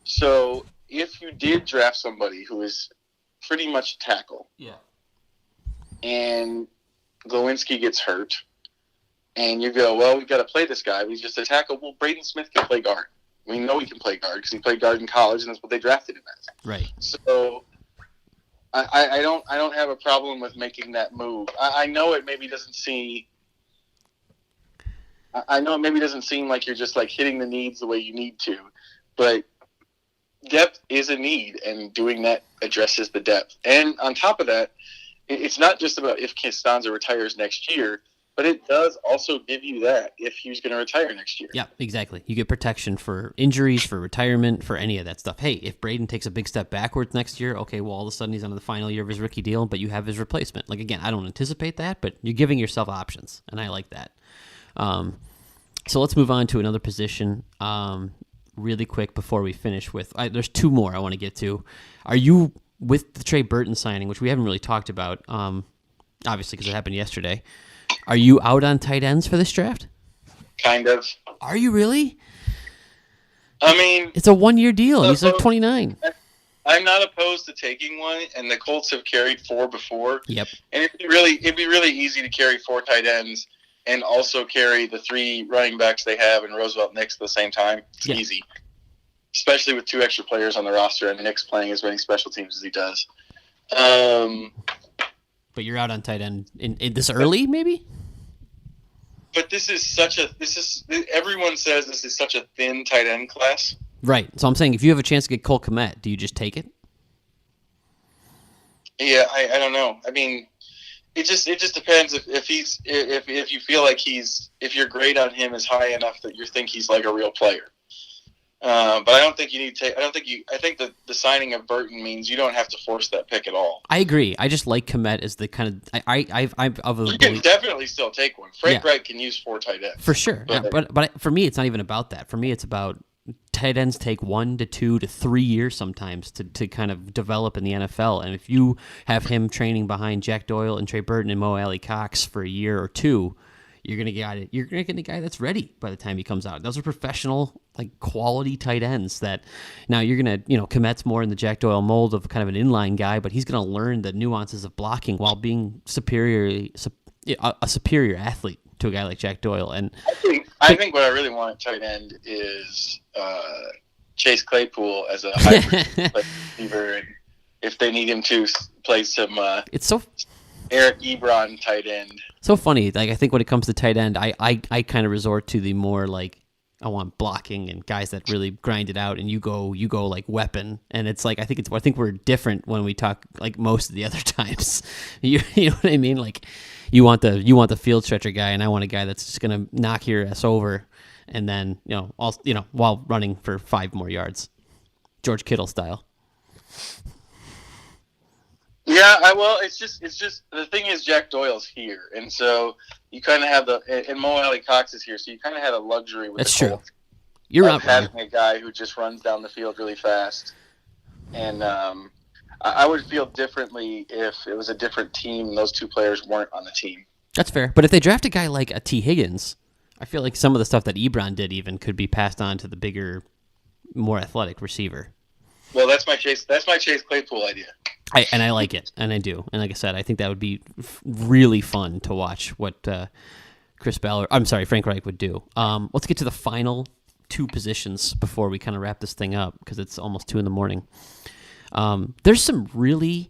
So if you did draft somebody who is pretty much a tackle, and Glowinski gets hurt, and you go, well, we've got to play this guy. He's just a tackle. Well, Braden Smith can play guard. We know he can play guard because he played guard in college, and that's what they drafted him as. Right. So I don't have a problem with making that move. I know it maybe doesn't seem. I know it maybe doesn't seem like you're just like hitting the needs the way you need to, but depth is a need, and doing that addresses the depth. And on top of that, it's not just about if Costanzo retires next year, but it does also give you that if he's going to retire next year. Yeah, exactly. You get protection for injuries, for retirement, for any of that stuff. Hey, if Braden takes a big step backwards next year, okay, well, all of a sudden he's on the final year of his rookie deal, but you have his replacement. Like, again, I don't anticipate that, but you're giving yourself options, and I like that. So let's move on to another position really quick before we finish with there's two more I want to get to. Are you with the Trey Burton signing, which we haven't really talked about, obviously because it happened yesterday? Are you out on tight ends for this draft? Kind of. Are you really? I mean, it's a 1-year deal. He's like 29. I'm not opposed to taking one, and the Colts have carried 4 before. Yep. And it'd be really easy to carry 4 tight ends and also carry the 3 running backs they have and Roosevelt Nix at the same time. It's easy. Especially with 2 extra players on the roster and Nix playing as many special teams as he does. But you're out on tight end in this early, maybe? But everyone says this is such a thin tight end class. Right. So I'm saying if you have a chance to get Cole Kmet, do you just take it? Yeah, I don't know. I mean, it just depends if you feel like if your grade on him is high enough that you think he's like a real player. But I don't think you need to. I think that the signing of Burton means you don't have to force that pick at all. I agree. I just like Kmet as the kind of I'm of a you can definitely still take one. Frank Wright can use 4 tight ends for sure. But for me, it's not even about that. For me, it's about tight ends take 1 to 2 to 3 years sometimes to kind of develop in the NFL. And if you have him training behind Jack Doyle and Trey Burton and Mo Alley Cox for a year or two, you're gonna get a guy that's ready by the time he comes out. Those are professional, like quality tight ends that now you're gonna, Kmet's more in the Jack Doyle mold of kind of an inline guy, but he's gonna learn the nuances of blocking while being a superior athlete to a guy like Jack Doyle. And I think what I really want at tight end is Chase Claypool as a hybrid receiver, and if they need him to play some, it's so Eric Ebron tight end. So funny. Like I think when it comes to tight end, I kind of resort to the more like I want blocking and guys that really grind it out, and you go like weapon, and it's like I think we're different when we talk like most of the other times. You know what I mean? Like you want the field stretcher guy, and I want a guy that's just gonna knock your ass over, and then while running for 5 more yards, George Kittle style. Yeah, it's just the thing is Jack Doyle's here, and so you kind of have and Mo Alley Cox is here, so you kind of had a luxury with that's the true. Colts You're of having a guy who just runs down the field really fast, and I would feel differently if it was a different team and those 2 players weren't on the team. That's fair, but if they draft a guy like a T. Higgins, I feel like some of the stuff that Ebron did even could be passed on to the bigger, more athletic receiver. Well, that's my Chase Claypool idea. I like it, and I do. And like I said, I think that would be really fun to watch what Frank Reich would do. Let's get to the final 2 positions before we kind of wrap this thing up because it's almost 2 a.m. There's some really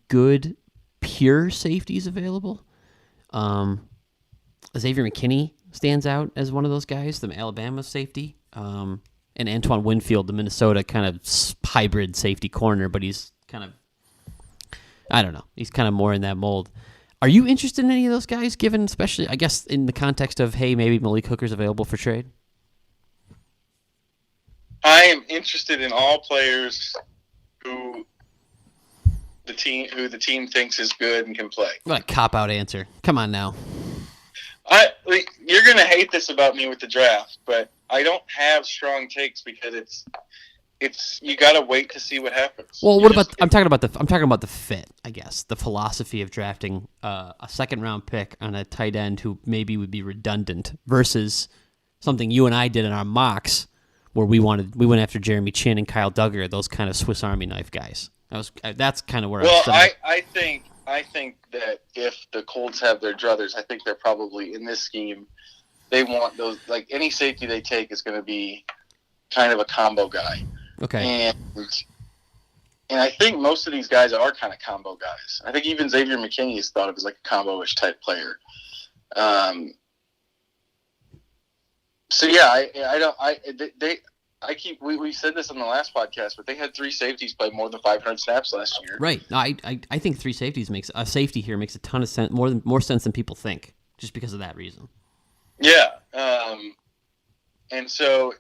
good pure safeties available. Xavier McKinney stands out as one of those guys, the Alabama safety. And Antoine Winfield, the Minnesota kind of hybrid safety corner, but he's kind of, I don't know, he's kind of more in that mold. Are you interested in any of those guys, given especially, I guess, in the context of, hey, maybe Malik Hooker's available for trade? I am interested in all players who the team thinks is good and can play. What a cop-out answer. Come on now. You're going to hate this about me with the draft, but I don't have strong takes because it's you got to wait to see what happens. Well, I'm talking about the fit, I guess. The philosophy of drafting a second-round pick on a tight end who maybe would be redundant versus something you and I did in our mocks where we went after Jeremy Chin and Kyle Duggar, those kind of Swiss Army knife guys. That's kind of where I think that if the Colts have their druthers, I think they're probably in this scheme. They want those, like any safety they take is going to be kind of a combo guy. Okay. And I think most of these guys are kind of combo guys. I think even Xavier McKinney is thought of as like a combo-ish type player. So yeah, we said this on the last podcast, but they had 3 safeties play more than 500 snaps last year. Right. No, I think 3 safeties makes a safety here makes a ton of sense, more sense than people think, just because of that reason. Yeah. And so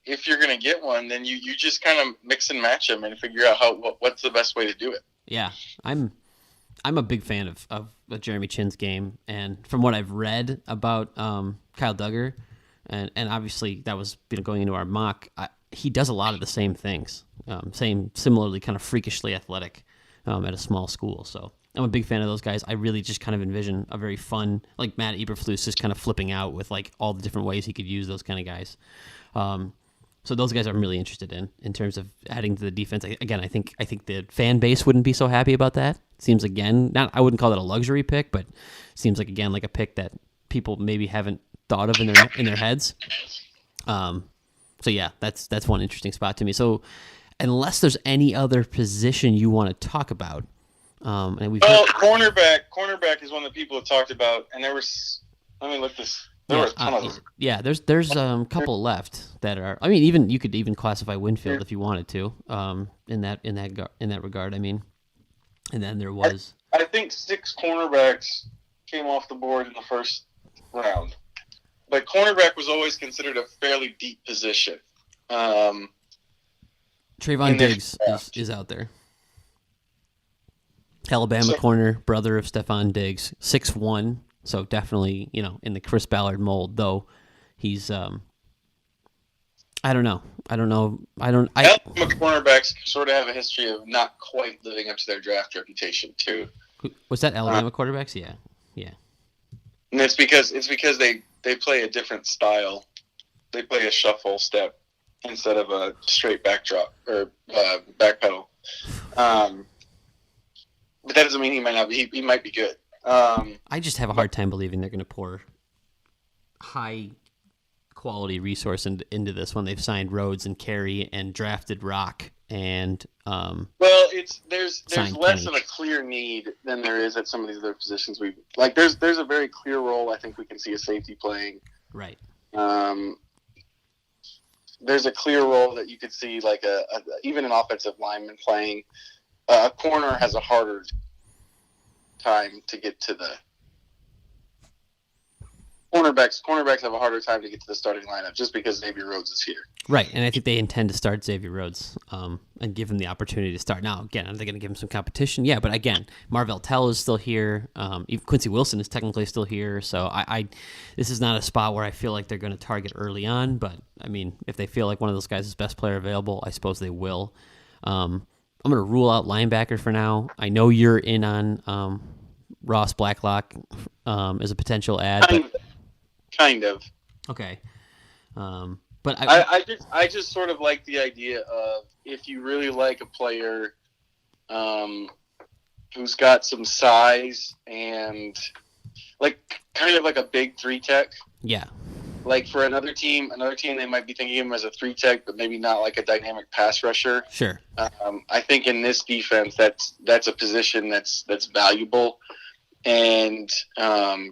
if you're going to get one, then you just kind of mix and match them and figure out what's the best way to do it. Yeah, I'm a big fan of Jeremy Chin's game, and from what I've read about Kyle Duggar, and obviously that was going into our mock, he does a lot of the same things, similarly kind of freakishly athletic at a small school. So I'm a big fan of those guys. I really just kind of envision a very fun, like Matt Eberflus just kind of flipping out with like all the different ways he could use those kind of guys. So those guys I'm really interested in terms of adding to the defense. Again, I think the fan base wouldn't be so happy about that. Seems I wouldn't call it a luxury pick, but seems like again like a pick that people maybe haven't thought of in their heads. So yeah, that's one interesting spot to me. So unless there's any other position you want to talk about, cornerback is one that people have talked about, and there was. Let me look this. There were a ton of them. Yeah, there's a couple left that are. I mean, you could even classify Winfield if you wanted to. In that regard, I mean, and then there was. I think 6 cornerbacks came off the board in the first round, but cornerback was always considered a fairly deep position. Trayvon Diggs is out there. Alabama corner, brother of Stephon Diggs, 6'1". So definitely, in the Chris Ballard mold, though he's, I don't know. Alabama cornerbacks sort of have a history of not quite living up to their draft reputation, too. Was that Alabama quarterbacks? Yeah. And it's because they play a different style. They play a shuffle step instead of a straight backdrop or back pedal. But that doesn't mean he might not be. He might be good. I just have a hard time believing they're going to pour high quality resource into this when they've signed Rhodes and Carey and drafted Rock and there's less Kenny. of a clear need than there is at some of these other positions. There's a very clear role I think we can see a safety playing. Right. There's a clear role that you could see like even an offensive lineman playing. A corner has a harder time to get to the cornerbacks. Cornerbacks have a harder time to get to the starting lineup just because Xavier Rhodes is here. Right, and I think they intend to start Xavier Rhodes and give him the opportunity to start. Now, again, are they going to give him some competition? Yeah, but again, Marvell Tell is still here. Even Quincy Wilson is technically still here. So this is not a spot where I feel like they're going to target early on. But I mean, if they feel like one of those guys is best player available, I suppose they will. I'm going to rule out linebacker for now. I know you're in on Ross Blacklock as a potential ad. Kind of. Okay. But I just sort of like the idea of if you really like a player who's got some size and like kind of like a big 3 tech. Yeah. like for another team, they might be thinking of him as a 3-tech, but maybe not like a dynamic pass rusher. Sure. I think in this defense, that's a position that's valuable. And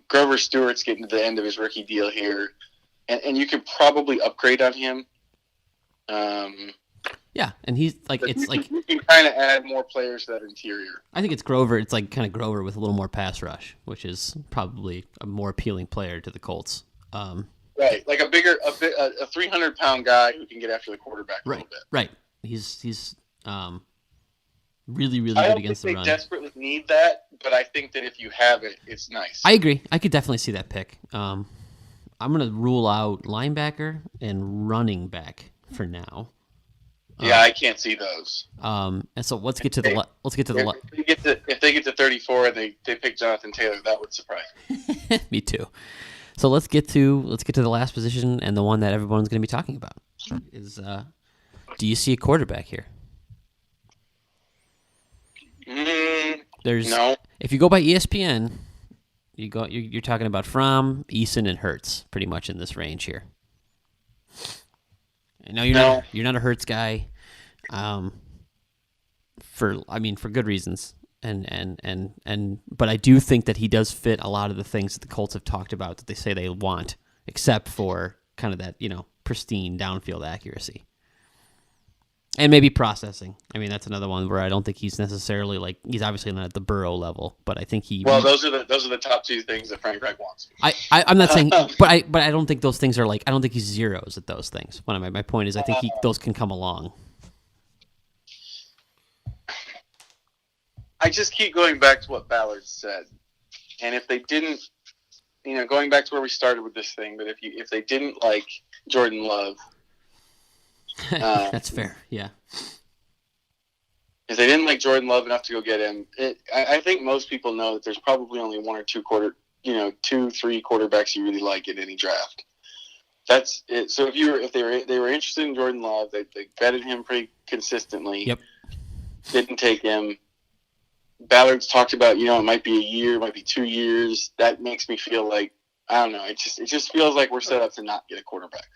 Grover Stewart's getting to the end of his rookie deal here, and you could probably upgrade on him. Yeah, and he's like, it's like you can kind of add more players to that interior. I think it's Grover. It's like kind of Grover with a little more pass rush, which is probably a more appealing player to the Colts. Right, like a 300-pound guy who can get after the quarterback a little bit. Right. He's really good against the run. I don't think they desperately need that, but I think that if you have it, it's nice. I agree. I could definitely see that pick. I'm going to rule out linebacker and running back for now. Yeah, I can't see those. And so let's get to the if they get to 34 and they pick Jonathan Taylor, that would surprise me. Me too. So let's get to the last position and the one that everyone's going to be talking about is do you see a quarterback here? No. If you go by ESPN, you're talking about Fromm, Eason, and Hurts pretty much in this range here. No, you're not a Hurts guy, for good reasons, but I do think that he does fit a lot of the things that the Colts have talked about that they say they want, except for kind of that pristine downfield accuracy, and maybe processing. I mean, that's another one where I don't think he's necessarily he's obviously not at the Burrow level, but I think he. Well, those are the top two things that Frank Reich wants. I'm not saying, but I don't think those things are I don't think he's zeros at those things. My point is I think those can come along. I just keep going back to what Ballard said, and if they didn't, going back to where we started with this thing, but if they didn't like Jordan Love. That's fair, yeah. If they didn't like Jordan Love enough to go get him, I think most people know that there's probably only one or two, 2-3 quarterbacks you really like in any draft. That's it. So if they were interested in Jordan Love, they vetted him pretty consistently. Yep. Didn't take him. Ballard's talked about it might be a year, it might be 2 years. That makes me feel like I don't know. It just feels like we're set up to not get a quarterback.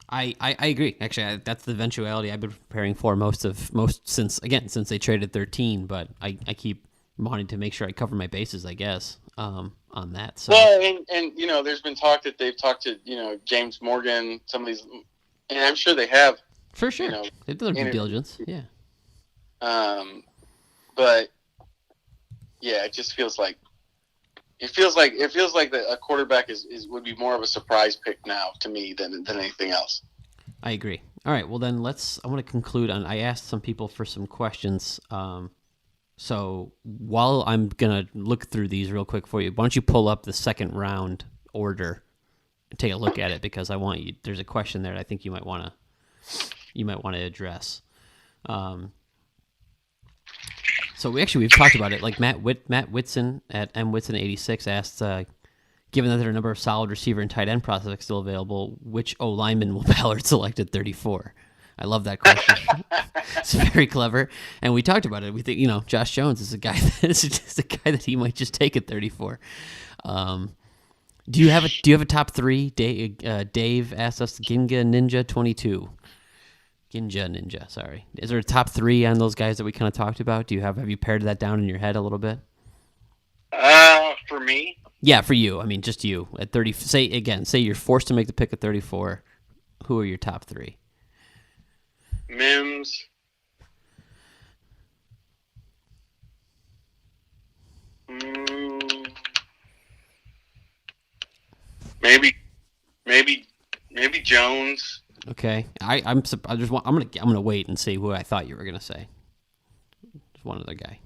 I agree. Actually, that's the eventuality I've been preparing for since they traded 13. But I keep wanting to make sure I cover my bases, I guess, on that. So. Well, and there's been talk that they've talked to James Morgan, some of these, and I'm sure they have. For sure, they've done their due diligence. Yeah. But yeah, it just feels like. It feels like that a quarterback would be more of a surprise pick now to me than anything else. I agree. All right, well then I want to conclude on. I asked some people for some questions. So while I'm gonna look through these real quick for you, why don't you pull up the second round order and take a look at it, because I want you. There's a question there that I think you might want to address. So we've talked about it. Like Matt Whitson at MWhitson86 asked, given that there are a number of solid receiver and tight end prospects still available, which O lineman will Ballard select at 34? I love that question. It's very clever, and we talked about it. We think Josh Jones is a guy that he might just take at 34. Do you have a top three? Dave asked us Ginga Ninja 22. Ninja, sorry. Is there a top three on those guys that we kind of talked about? Have you pared that down in your head a little bit? For me? Yeah, for you. I mean, just you. At 30, say you're forced to make the pick at 34. Who are your top three? Mims. Maybe Jones. Okay, I'm gonna wait and see who I thought you were gonna say. There's one other guy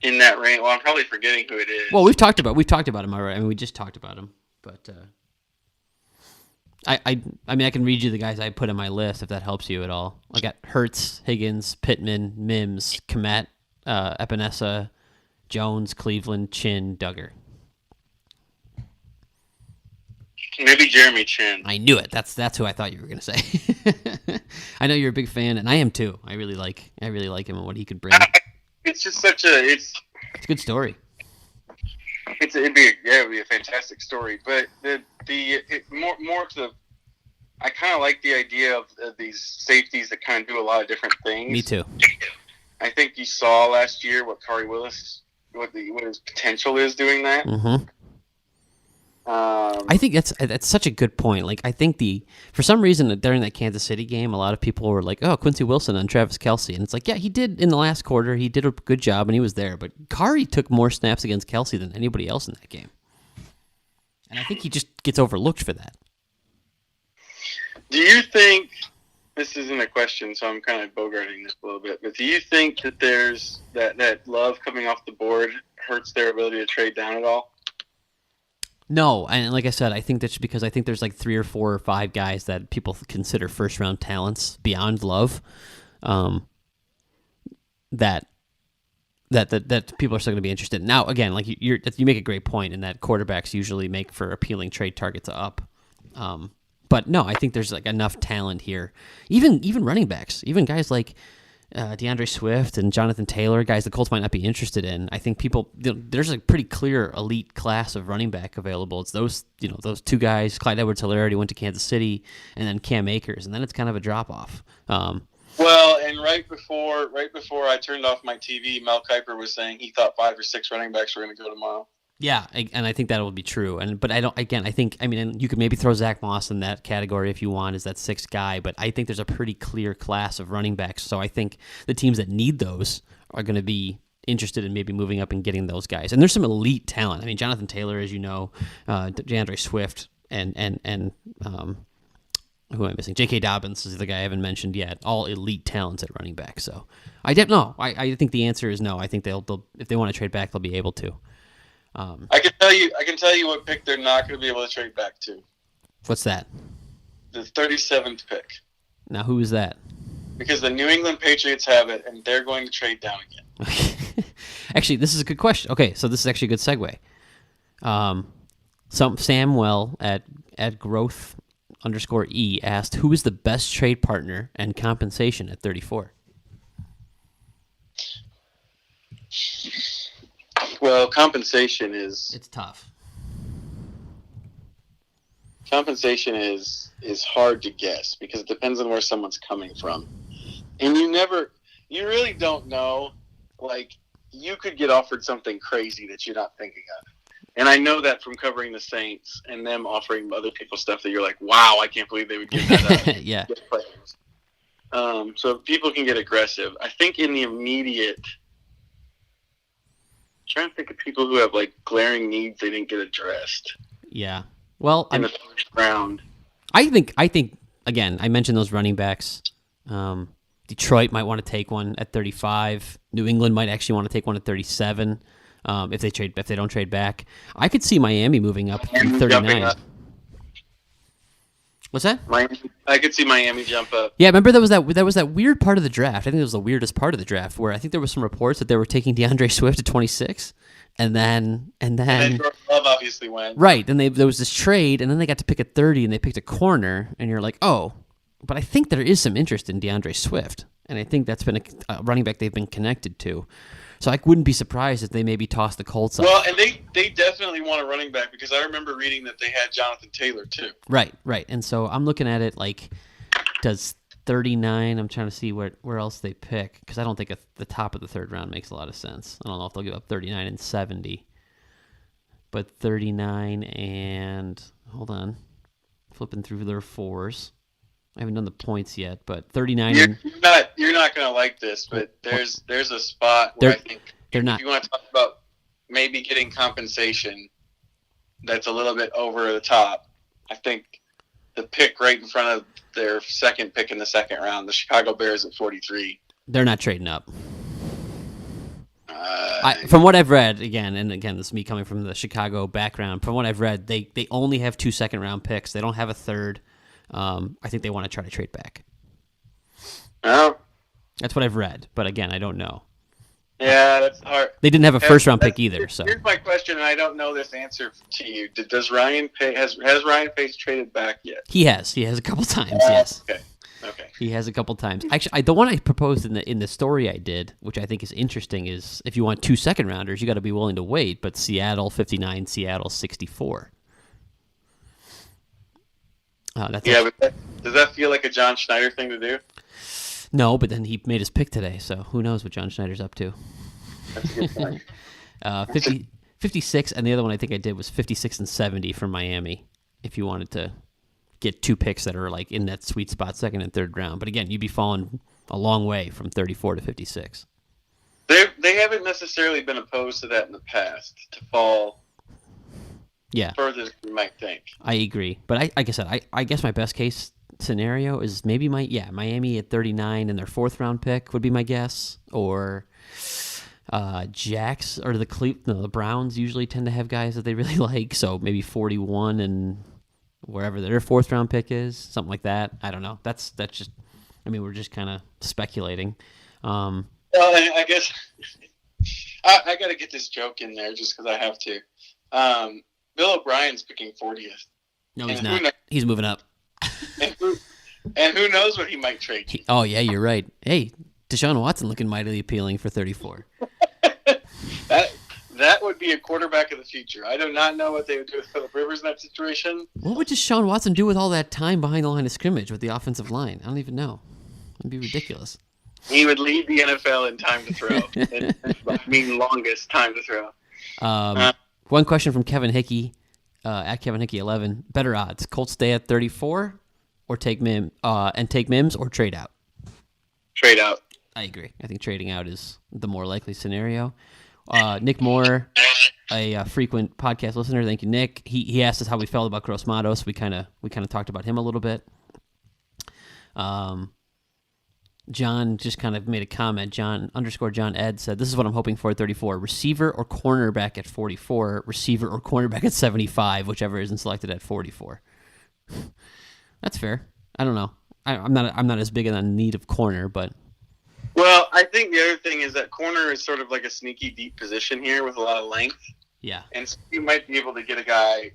in that range. Well, I'm probably forgetting who it is. Well, we've talked about him already. I mean, we just talked about him, but I mean, I can read you the guys I put in my list if that helps you at all. I got Hurts, Higgins, Pittman, Mims, Kmet, Epinesa, Jones, Cleveland, Chin, Duggar. Maybe Jeremy Chin. I knew it. That's who I thought you were going to say. I know you're a big fan, and I am too. I really like him and what he could bring. It's just it's a good story. It'd be a fantastic story, but more to. I kind of like the idea of these safeties that kind of do a lot of different things. Me too. I think you saw last year what Kari Willis, what his potential is doing that. Mm-hmm. I think that's such a good point. Like, I think for some reason during that Kansas City game, a lot of people were like, "Oh, Quincy Wilson on Travis Kelce," and it's like, yeah, he did in the last quarter. He did a good job, and he was there. But Kari took more snaps against Kelce than anybody else in that game, and I think he just gets overlooked for that. Do you think, this isn't a question, so I'm kind of bogarting this a little bit, but do you think that there's that Love coming off the board hurts their ability to trade down at all? No, and like I said, I think that's because I think there's like 3 or 4 or 5 guys that people consider first-round talents beyond Love, that people are still going to be interested in. Now, again, like you make a great point in that quarterbacks usually make for appealing trade targets up. But no, I think there's like enough talent here. Even running backs, even guys like DeAndre Swift and Jonathan Taylor, guys the Colts might not be interested in. I think there's a pretty clear elite class of running back available. It's those 2 guys. Clyde Edwards-Helaire already went to Kansas City, and then Cam Akers, and then it's kind of a drop off. Well, and right before I turned off my TV, Mel Kiper was saying he thought 5 or 6 running backs were going to go tomorrow. Yeah, and I think that will be true. But I don't. Again, and you could maybe throw Zach Moss in that category if you want, as that 6th guy. But I think there's a pretty clear class of running backs. So I think the teams that need those are going to be interested in maybe moving up and getting those guys. And there's some elite talent. I mean, Jonathan Taylor, as you know, DeAndre Swift, and who am I missing? J.K. Dobbins is the guy I haven't mentioned yet. All elite talents at running back. So I think the answer is no. I think they'll if they want to trade back, they'll be able to. I can tell you what pick they're not going to be able to trade back to. What's that? The 37th pick. Now, who is that? Because the New England Patriots have it, and they're going to trade down again. Actually, this is a good question. Okay, so this is actually a good segue. Samuel at growth_E asked, who is the best trade partner and compensation at 34? Well, compensation is... It's tough. Compensation is hard to guess because it depends on where someone's coming from. And you really don't know. Like, you could get offered something crazy that you're not thinking of. And I know that from covering the Saints and them offering other people stuff that you're like, wow, I can't believe they would give that up. Yeah. So people can get aggressive. I think in the immediate... trying to think of people who have like glaring needs they didn't get addressed. Yeah. Well, in the first round. I think again, I mentioned those running backs. Detroit might want to take one at 35. New England might actually want to take one at 37. If they don't trade back. I could see Miami moving up to 39. Up. What's that? I could see Miami jump up. Yeah, remember that was that weird part of the draft. I think it was the weirdest part of the draft where I think there was some reports that they were taking DeAndre Swift at 26, and then Jordan Love obviously went. Right, then there was this trade, and then they got to pick at 30, and they picked a corner, and you're like, oh, but I think there is some interest in DeAndre Swift, and I think that's been a running back they've been connected to. So I wouldn't be surprised if they maybe toss the Colts up. Well, and they definitely want a running back because I remember reading that they had Jonathan Taylor too. Right. And so I'm looking at it like, does 39, I'm trying to see where else they pick because I don't think the top of the 3rd round makes a lot of sense. I don't know if they'll give up 39 and 70. But 39 and, hold on, flipping through their 4s. I haven't done the points yet, but 39. You're not going to like this, but there's a spot where I think they're not. If you want to talk about maybe getting compensation that's a little bit over the top, I think the pick right in front of their 2nd pick in the 2nd round, the Chicago Bears at 43. They're not trading up. From what I've read, again, this is me coming from the Chicago background, from what I've read, they only have 2 second-round picks. They don't have a 3rd. I think they want to try to trade back. Oh. That's what I've read, but again, I don't know. Yeah, that's hard. They didn't have a first-round pick either. So here's my question, and I don't know this answer to you. Does Ryan Pace has Ryan Pace traded back yet? He has. He has a couple times. Yes. Okay. He has a couple times. Actually, the one I proposed in the story I did, which I think is interesting, is if you want 2 second-rounders, you got to be willing to wait. But Seattle 59, Seattle 64. Does that feel like a John Schneider thing to do? No, but then he made his pick today, so who knows what John Schneider's up to. That's a good point. 56, and the other one I think I did was 56 and 70 for Miami, if you wanted to get two picks that are like in that sweet spot, second and third round. But again, you'd be falling a long way from 34 to 56. They haven't necessarily been opposed to that in the past, to fall further than you might think. I agree. But like I said, I guess my best case scenario is maybe Miami at 39 and their fourth round pick would be my guess, or Jacks or the Browns usually tend to have guys that they really like, so maybe 41 and wherever their fourth round pick is, something like that. I don't know. That's just, I mean, we're just kind of speculating. Well, I guess I got to get this joke in there just because I have to. Bill O'Brien's picking 40th. No, he's not. He's moving up. and who knows what he might trade? Oh yeah, you're right. Hey, Deshaun Watson looking mightily appealing for 34. That would be a quarterback of the future. I do not know what they would do with Phillip Rivers in that situation. What would Shawn Watson do with all that time behind the line of scrimmage with the offensive line? I don't even know. It'd be ridiculous. He would lead the NFL in time to throw. I mean, longest time to throw. One question from Kevin Hickey, at Kevin Hickey 11. Better odds: Colts stay at 34, or take Mims, or trade out. Trade out. I agree. I think trading out is the more likely scenario. Nick Moore, a frequent podcast listener. Thank you, Nick. He asked us how we felt about Gross Matos. So we kind of talked about him a little bit. John just kind of made a comment. John Ed said, "This is what I'm hoping for at 34: receiver or cornerback at 44, receiver or cornerback at 75, whichever isn't selected at 44." That's fair. I don't know. I'm not as big on the need of corner, but. Well, I think the other thing is that corner is sort of like a sneaky deep position here with a lot of length. Yeah. And so you might be able to get a guy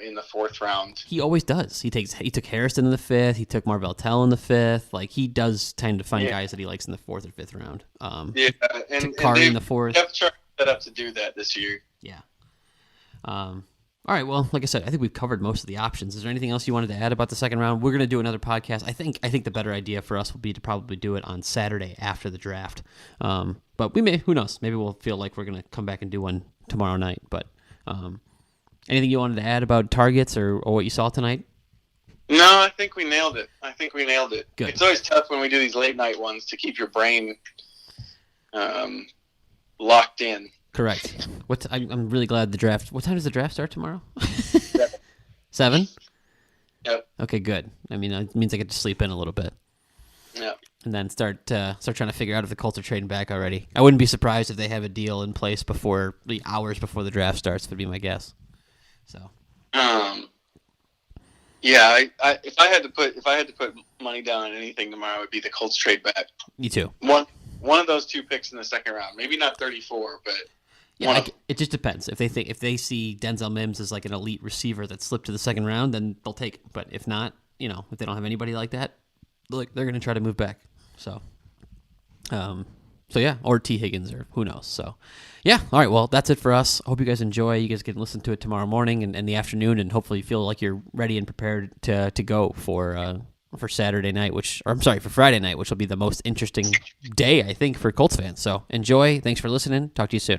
in the fourth round. He always does. He took Harrison in the fifth. He took Marvell Tell in the fifth. Like, he does tend to find guys that he likes in the fourth or fifth round. And Kari in the fourth. Depth chart set up to do that this year. Yeah. All right, well, like I said, I think we've covered most of the options. Is there anything else you wanted to add about the second round? We're going to do another podcast. I think the better idea for us will be to probably do it on Saturday after the draft. But we may, who knows? Maybe we'll feel like we're going to come back and do one tomorrow night. But anything you wanted to add about targets or what you saw tonight? No, I think we nailed it. Good. It's always tough when we do these late night ones to keep your brain locked in. Correct. I'm really glad the draft. What time does the draft start tomorrow? 7? Yep. Okay, good. I mean, it means I get to sleep in a little bit. Yep. And then start trying to figure out if the Colts are trading back already. I wouldn't be surprised if they have a deal in place before the hours before the draft starts. Would be my guess. So. Yeah. If I had to put money down on anything tomorrow, it would be the Colts trade back. Me too. One of those two picks in the second round. Maybe not 34, but. Yeah, it just depends. If they see Denzel Mims as like an elite receiver that slipped to the second round, then they'll take it. But if not, if they don't have anybody like that, they're going to try to move back. So yeah, or T. Higgins or who knows. So yeah, all right. Well, that's it for us. I hope you guys enjoy. You guys can listen to it tomorrow morning and the afternoon, and hopefully you feel like you're ready and prepared to go for Saturday night, for Friday night, which will be the most interesting day I think for Colts fans. So enjoy. Thanks for listening. Talk to you soon.